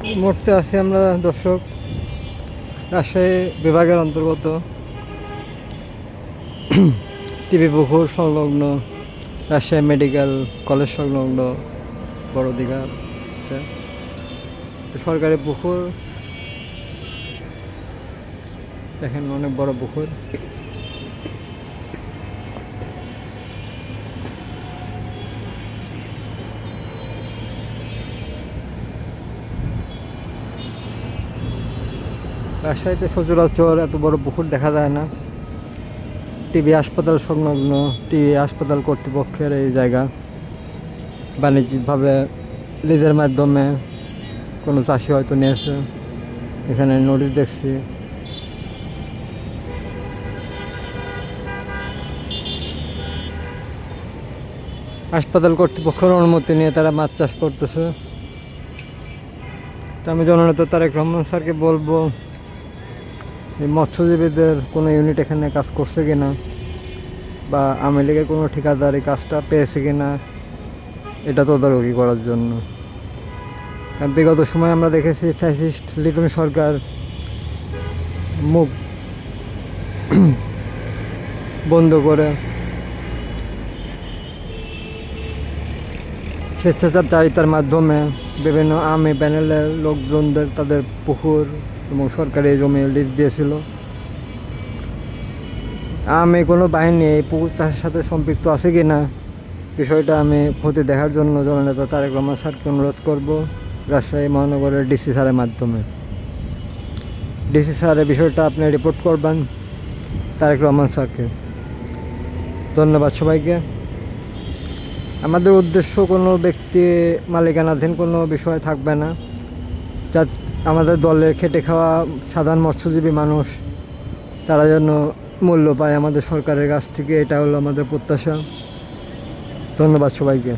মুহূর্তে আছি আমরা দর্শক রাজশাহী বিভাগের অন্তর্গত টিবি পুকুর সংলগ্ন রাজশাহী মেডিকেল কলেজ সংলগ্ন বড় দীঘা সরকারি পুকুর। দেখেন অনেক বড় পুকুর। রাজশাহীতে সচরাচর এত বড় পুকুর দেখা যায় না। টিবি হাসপাতাল সংলগ্ন টিবি হাসপাতাল কর্তৃপক্ষের এই জায়গা বাণিজ্যিকভাবে লিজের মাধ্যমে কোনো চাষি হয়তো নিয়েছে। এখানে নোটিশ দেখছি। হাসপাতাল কর্তৃপক্ষের অনুমতি নিয়ে তারা মাছ চাষ করতেছে। তো আমি জননেতা তারেক রহমান স্যারকে বলবো এই মৎস্যজীবীদের কোনো ইউনিট এখানে কাজ করছে কিনা, বা আওয়ামী লীগের কোনো ঠিকাদার এই কাজটা পেয়েছে কিনা, এটা তদারকি করার জন্য। বিগত সময় আমরা দেখেছি ফ্যাসিস্ট লিটন সরকার মুখ বন্ধ করে স্বেচ্ছাচারিতার মাধ্যমে বিভিন্ন আর্মি প্যানেলের লোকজনদের তাদের পুকুর এবং সরকারি জমি লিজ দিয়েছিল। আমি কোনো বাহিনী এই পুকুর চাষের সাথে সম্পৃক্ত আছে কি না বিষয়টা আমি খতিয়ে দেখার জন্য জননেতা তারেক রহমান স্যারকে অনুরোধ করব রাজশাহী মহানগরের ডিসি স্যারের মাধ্যমে। ডিসি স্যারের বিষয়টা আপনি রিপোর্ট করবেন তারেক রহমান স্যারকে। ধন্যবাদ সবাইকে। আমাদের উদ্দেশ্য কোনো ব্যক্তি মালিকানাধীন কোনো বিষয় থাকবে না। যা আমাদের দলের খেটে খাওয়া সাধারণ মৎস্যজীবী মানুষ তারা যেন মূল্য পায় আমাদের সরকারের কাছ থেকে, এটা হলো আমাদের প্রত্যাশা। ধন্যবাদ সবাইকে।